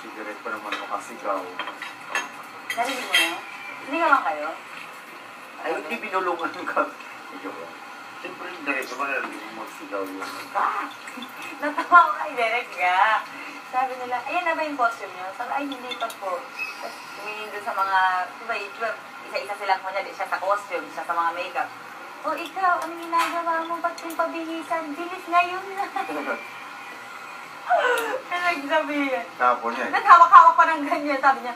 Cigarette pa naman makasigaw. Narinig mo na? Hindi ka lang kayo? Ay, hindi binulungan ka. Siyempre, diretso ba na magsigaw yun? Natawa ko kay Derek nga. Sabi nila, ayan na ba yung costume niyo? Sabi, ay, hindi pa po. Tapos tumingin doon sa mga, diba, isa-isa silang kanya, siya sa costume, siya sa mga makeup. O ikaw, anong ginagawa mo? Ba't yung pabihisan? Bilis ngayon na. Nagsabi yan. Tapon yan. Naghawak-hawak pa ng ganyan. Sabi niya,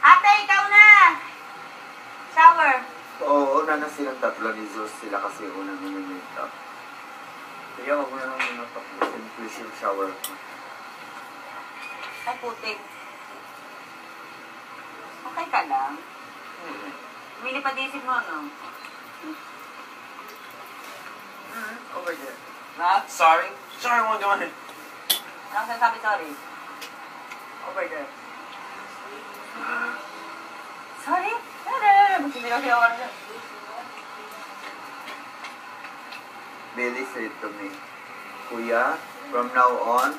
ate, ikaw na! Shower. Oo, una na silang tatlo ni Zeus. Sila kasi unang make-up. Kaya wag mo na lang muna tapusin. Please yung shower ko. Ay, putik. Okay ka lang? Mili pa disip mo, no? Over there. Sorry. Sorry, won't do it. Ano sabi sorry? Over there. Sorry? Magsindilaw-silaw ka na dyan. Billy said to me, Kuya, from now on,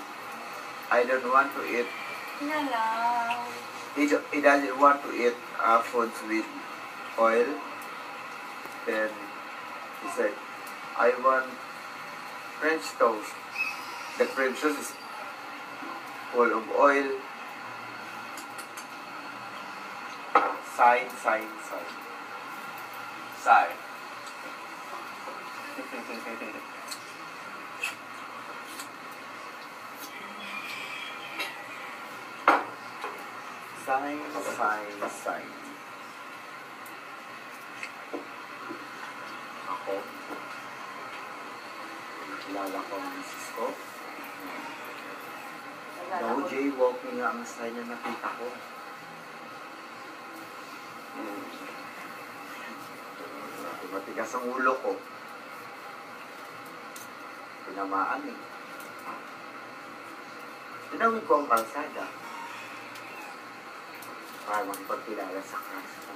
I don't want to eat. Sinalaw. He doesn't want to eat foods with oil. Then he said, I want French toast. The French toast is full of oil. Side. Sorry. Side. Ako. Kilala ko ang misis ko. No jaywalking nga ang sign na nakita ko. Matigas ang ulo ko. Tinamaan eh. Tinawid ko ang kalsada. Para makipagkilala sa crush ko.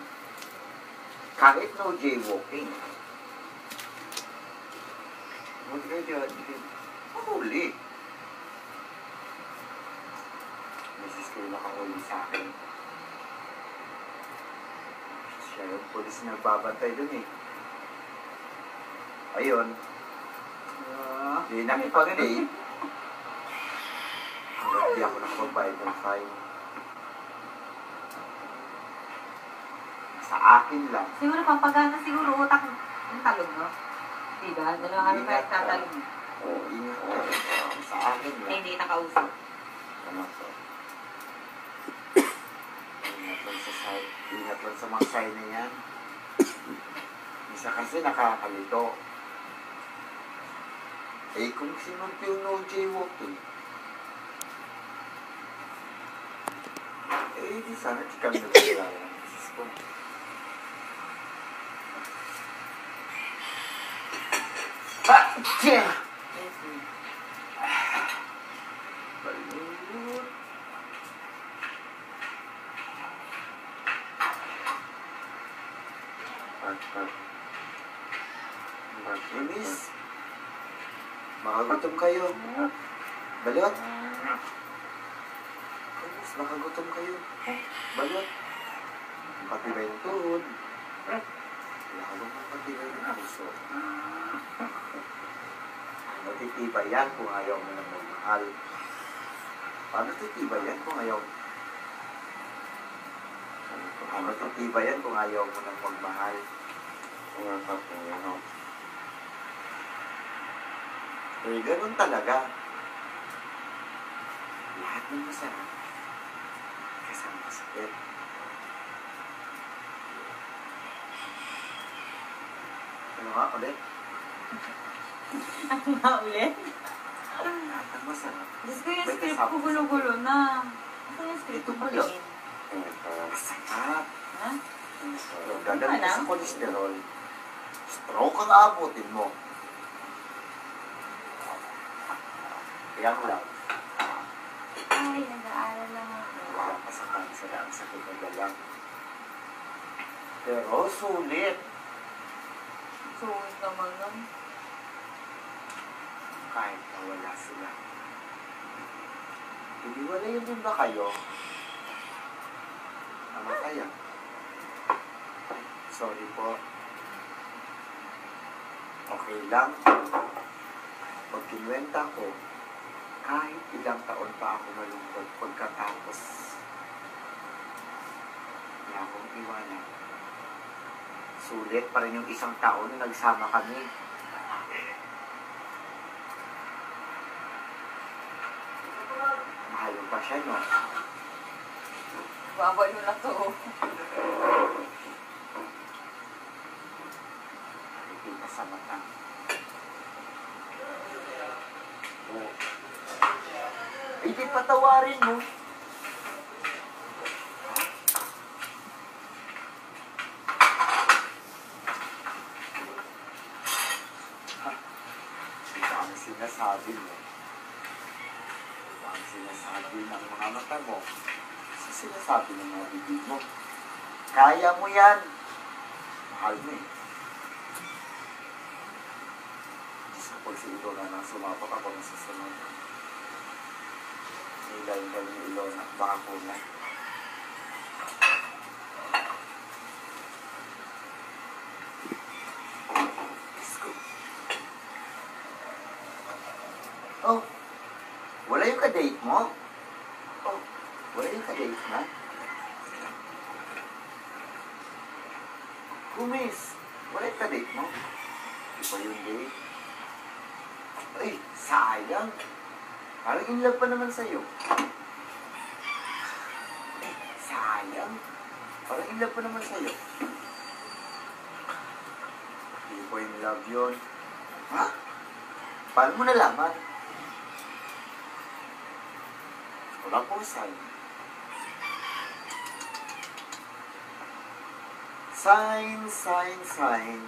Kahit no jaywalking. Mahuli. Misis ko yung nakahuli sa akin. Siya yung polis na nagbabantay dun eh. Ayun. Hindi nakipag-date. Hanggang di ako nakapagbayad ng fine. Sa akin lang. Siguro pampagana siguro utak ng talong, no? Diba? Dalawa kami kahit tatalong. Oo, ingat ka. Sa akin lang. Hindi nakausap. Ano to? Ingat lang sa mga sign na yan. Isa kasi nakakalito. Eh, kung sinunod yung no jaywalking, eh, di sana di kami nagkilala ng misis ko. Balut. Miss, makagutom kayo. Balot. Miss, makagutom kayo. Balot. Patibay ng tuhod. Lalo ng patibay ng puso. Matitibay yan kung ayaw mo ng magmahal. Paano titibay yan kung ayaw? Paano titibay yan kung ayaw mo ng magmahal? Eh, ganun talaga. Lahat ng masarap kasama sakit. Ano nga ulit? Ano nga ulit? Lahat ng masarap. Diyos ko yung script ko gulo-gulo na. Ano yung script Ito ko pala. patingin? Masarap. Ha? Gagaling ka sa kolesterol. Stroke ang aabutin mo. Kaya mo lang. Ay, nag-aaral lang ako. Wala ka sa kansa na ang sakit na galang. Pero sulit. Sulit naman nun. Kahit na wala sila. Hindi wala yun din ba kayo? Namatay ah. Sorry po. Okay lang. Pag kinuwenta ko, kahit ilang taon pa ako malungkot pagkatapos niya akong iwanan. Sulit pa rin yung isang taon na nagsama kami. Mahal mo pa siya, no? Babay mo na to. Nakikita sa mata. Oh. Eh, di patawarin mo. Ito ang sinasabi mo. Ito ang sinasabi ng mga mata mo. Sa sinasabi ng mga bibig mo. Kaya mo yan. Mahal mo eh. Diyos ko pag si Ilona nang sumapak ako ng susunod. Nilayin ka ni Ilona. Baka kunay. Diyos ko. Oh, wala yung ka-date mo? Oh, wala yung ka-date na? Kumis, wala yung ka-date mo? Iba yung date. Ay, sayang. Parang in love pa naman sa'yo. Sayang. Parang in love pa naman sa'yo. Hindi ko in love yun. Ha? Paano mo nalaman? Wala po sign. Sign, sign, sign.